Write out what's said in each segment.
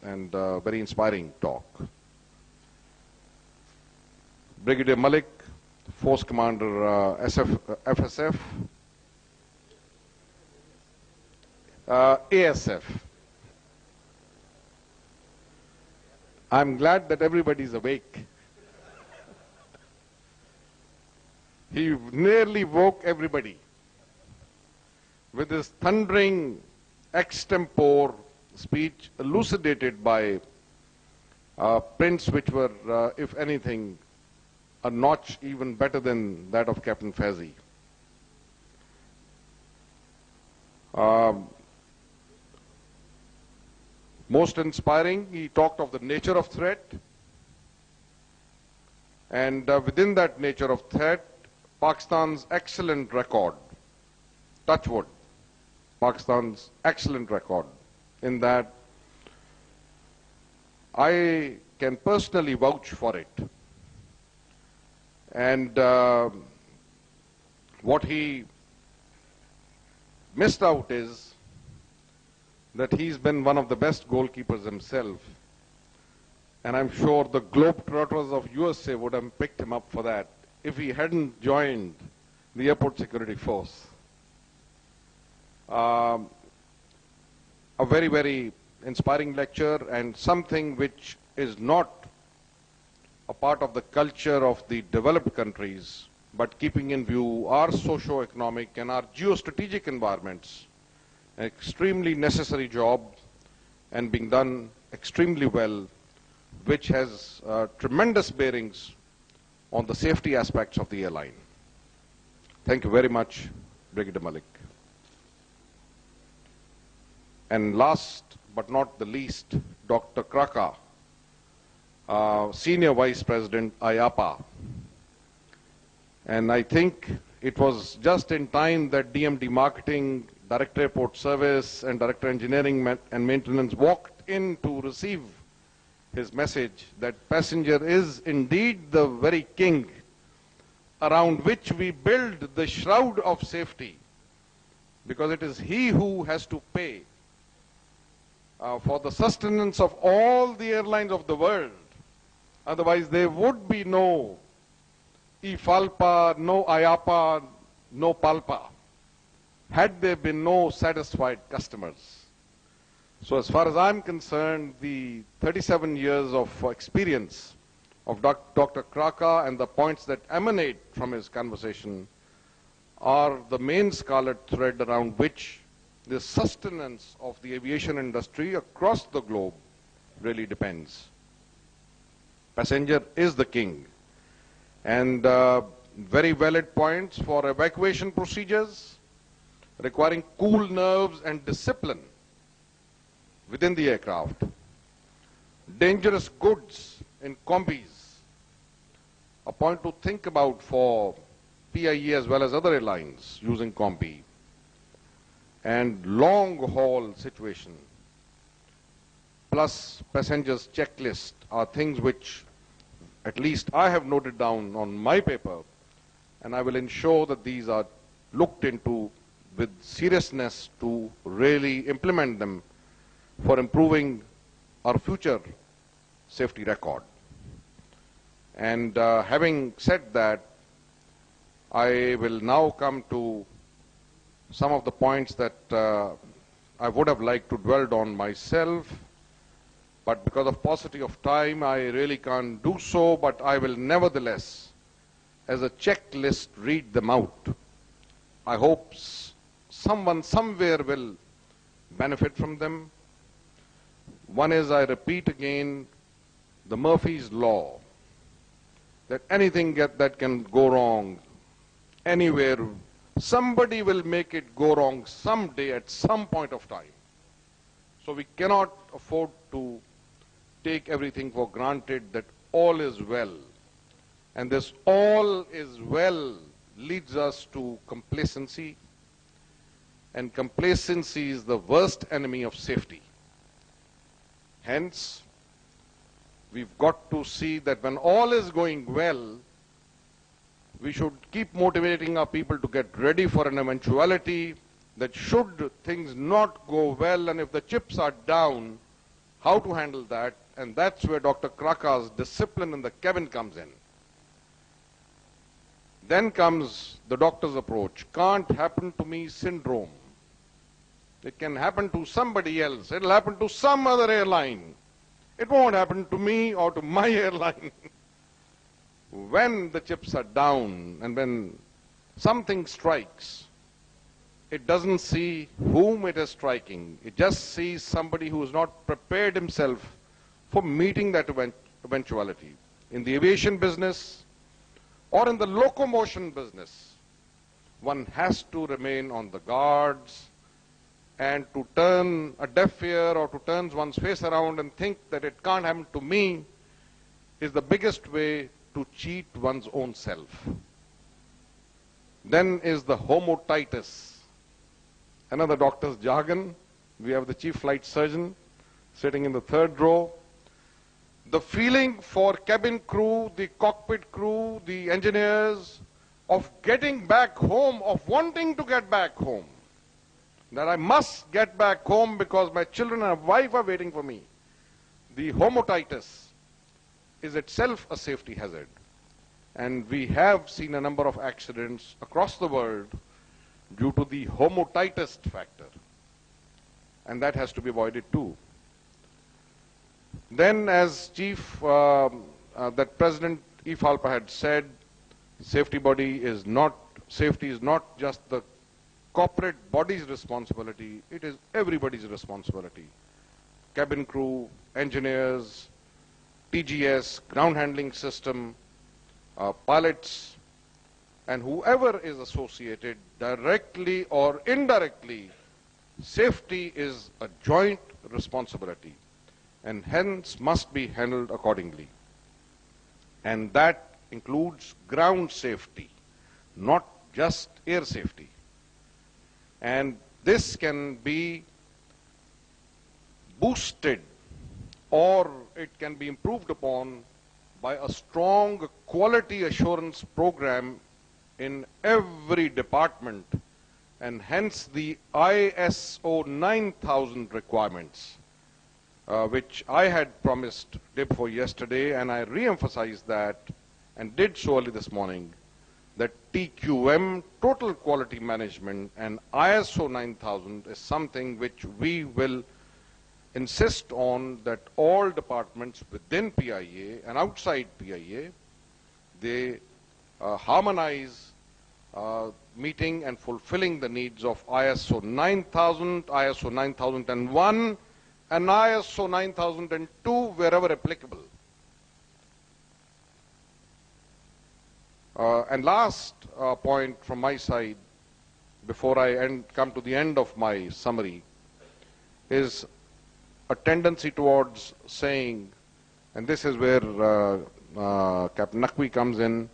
and very inspiring talk. Brigadier Malik, Force Commander FSF, ASF. I'm glad that everybody's awake. He nearly woke everybody with his thundering extempore speech elucidated by prints which were, if anything, a notch even better than that of Captain Fazzi. Most inspiring, he talked of the nature of threat, and within that nature of threat, Pakistan's excellent record, touch wood, Pakistan's excellent record, in that I can personally vouch for it. And what he missed out is that he's been one of the best goalkeepers himself. And I'm sure the Globetrotters of USA would have picked him up for that if he hadn't joined the airport security force. A very, very inspiring lecture, and something which is not a part of the culture of the developed countries, but keeping in view our socio-economic and our geostrategic environments. An extremely necessary job and being done extremely well, which has tremendous bearings on the safety aspects of the airline. Thank you very much, Brigadier Malik. And last but not the least, Dr. Kraka, Senior Vice President, I AAPA. And I think it was just in time that DMD Marketing, Director Airport Service, and Director Engineering and Maintenance walked in to receive his message that passenger is indeed the very king around which we build the shroud of safety, because it is he who has to pay for the sustenance of all the airlines of the world. Otherwise, there would be no falpa, no I AAPA, no palpa, had there been no satisfied customers. So as far as I'm concerned, the 37 years of experience of Dr. Kraka and the points that emanate from his conversation are the main scarlet thread around which the sustenance of the aviation industry across the globe really depends. Passenger is the king. And very valid points for evacuation procedures requiring cool nerves and discipline within the aircraft. Dangerous goods in combis, a point to think about for PIA as well as other airlines using combi. And long haul situation, plus passengers checklist, are things which at least I have noted down on my paper, and I will ensure that these are looked into with seriousness to really implement them for improving our future safety record. And having said that, I will now come to some of the points that I would have liked to dwell on myself, but because of paucity of time, I really can't do so, but I will nevertheless, as a checklist, read them out. I hope someone somewhere will benefit from them. One is, I repeat again, the Murphy's Law, that anything that can go wrong anywhere, somebody will make it go wrong someday at some point of time. So we cannot afford to take everything for granted that all is well. And this all is well leads us to complacency. And complacency is the worst enemy of safety. Hence, we've got to see that when all is going well, we should keep motivating our people to get ready for an eventuality that should things not go well, and if the chips are down, how to handle that, and that's where Dr. Kraka's discipline in the cabin comes in. Then comes the doctor's approach. Can't happen to me syndrome. It can happen to somebody else. It'll happen to some other airline. It won't happen to me or to my airline. When the chips are down and when something strikes, it doesn't see whom it is striking. It just sees somebody who has not prepared himself for meeting that eventuality. In the aviation business or in the locomotion business, one has to remain on the guards, and to turn a deaf ear or to turn one's face around and think that it can't happen to me is the biggest way to cheat one's own self. Then is the homotitis. Another doctor's jargon. We have the chief flight surgeon sitting in the third row. The feeling for cabin crew, the cockpit crew, the engineers of getting back home, of wanting to get back home. That I must get back home because my children and wife are waiting for me. The homotitis is itself a safety hazard. And we have seen a number of accidents across the world due to the homotitis factor. And that has to be avoided too. Then, as that President I FALPA had said, safety is not just the corporate body's responsibility, it is everybody's responsibility. Cabin crew, engineers, TGS, ground handling system, pilots, and whoever is associated directly or indirectly, safety is a joint responsibility and hence must be handled accordingly. And that includes ground safety, not just air safety. And this can be boosted or it can be improved upon by a strong quality assurance program in every department, and hence the ISO 9000 requirements, which I had promised day before yesterday, and I re-emphasized that and did so early this morning, that TQM, Total Quality Management, and ISO 9000 is something which we will insist on, that all departments within PIA and outside PIA, they harmonize meeting and fulfilling the needs of ISO 9000, ISO 9001, and ISO 9002 wherever applicable. And last point from my side, before I come to the end of my summary, is a tendency towards saying, and this is where Captain Naqvi comes in,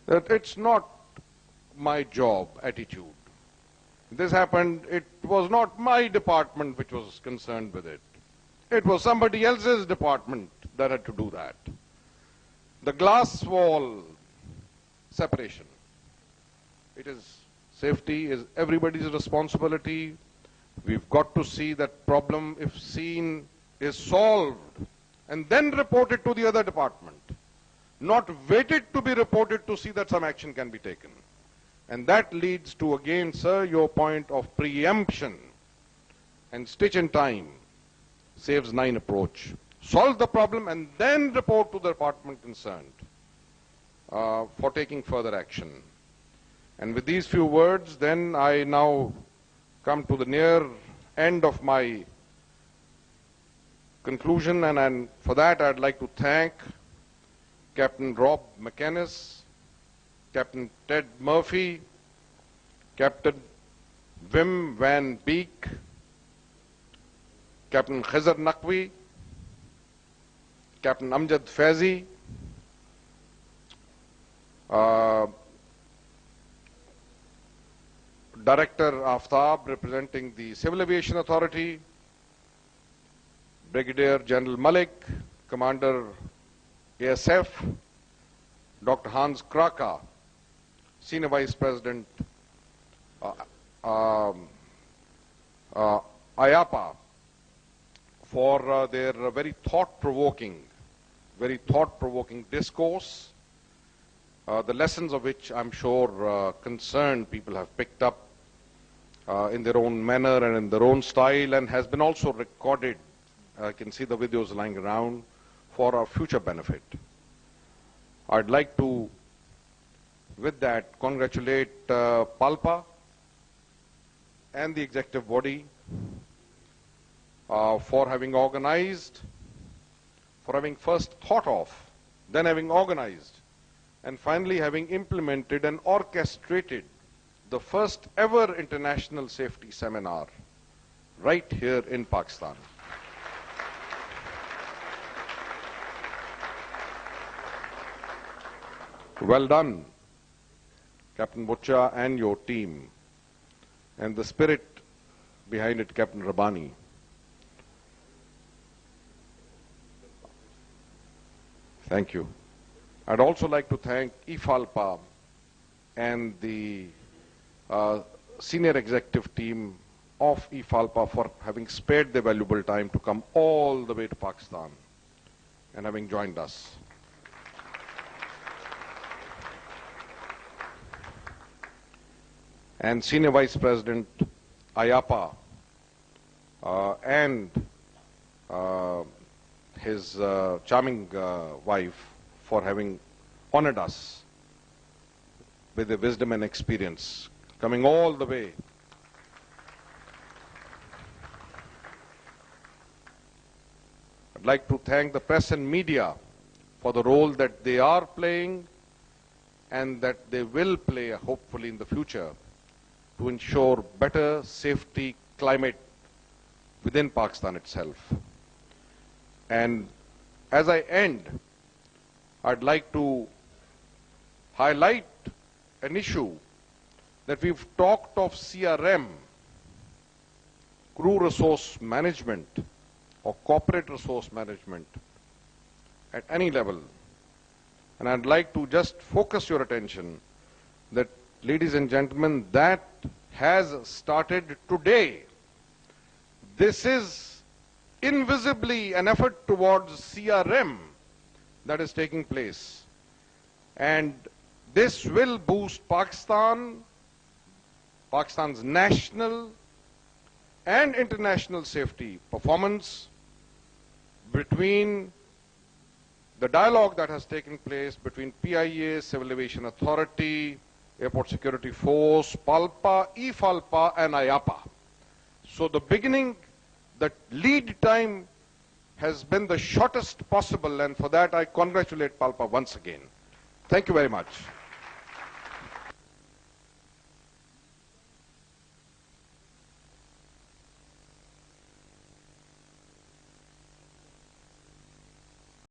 that it's not my job attitude. This happened, it was not my department which was concerned with it. It was somebody else's department that had to do that. The glass wall separation. It is, safety is everybody's responsibility. We've got to see that problem, if seen, is solved and then reported to the other department. Not waited to be reported to see that some action can be taken. And that leads to, again, sir, your point of preemption and stitch in time. Saves 9 approach. Solve the problem and then report to the department concerned for taking further action. And with these few words, then I now come to the near end of my conclusion, and for that I'd like to thank Captain Rob McInnes, Captain Ted Murphy, Captain Wim Van Beek, Captain Khizr Naqvi, Captain Amjad Faizi, Director Aftab representing the Civil Aviation Authority, Brigadier General Malik, Commander ASF, Dr. Hans Kraka, Senior Vice President I AAPA, for their very thought-provoking discourse, the lessons of which I'm sure concerned people have picked up in their own manner and in their own style, and has been also recorded. I can see the videos lying around for our future benefit. I'd like to, with that, congratulate PALPA and the executive body for having organized, for having first thought of, then having organized, and finally having implemented and orchestrated the first ever international safety seminar right here in Pakistan. Well done, Captain Butcha and your team, and the spirit behind it, Captain Rabani. Thank you. I'd also like to thank IAAPA and the senior executive team of IAAPA for having spared their valuable time to come all the way to Pakistan and having joined us. And Senior Vice President I AAPA and his charming wife for having honored us with their wisdom and experience, coming all the way. I'd like to thank the press and media for the role that they are playing and that they will play, hopefully, in the future to ensure better safety climate within Pakistan itself. And as I end, I'd like to highlight an issue that we've talked of CRM, crew resource management or corporate resource management at any level. And I'd like to just focus your attention that, ladies and gentlemen, that has started today. This is invisibly an effort towards CRM that is taking place. And this will boost Pakistan's national and international safety performance between the dialogue that has taken place between PIA, Civil Aviation Authority, Airport Security Force, PALPA, IAAPA and I AAPA. So the beginning, the lead time has been the shortest possible, and for that I congratulate PALPA once again. Thank you very much.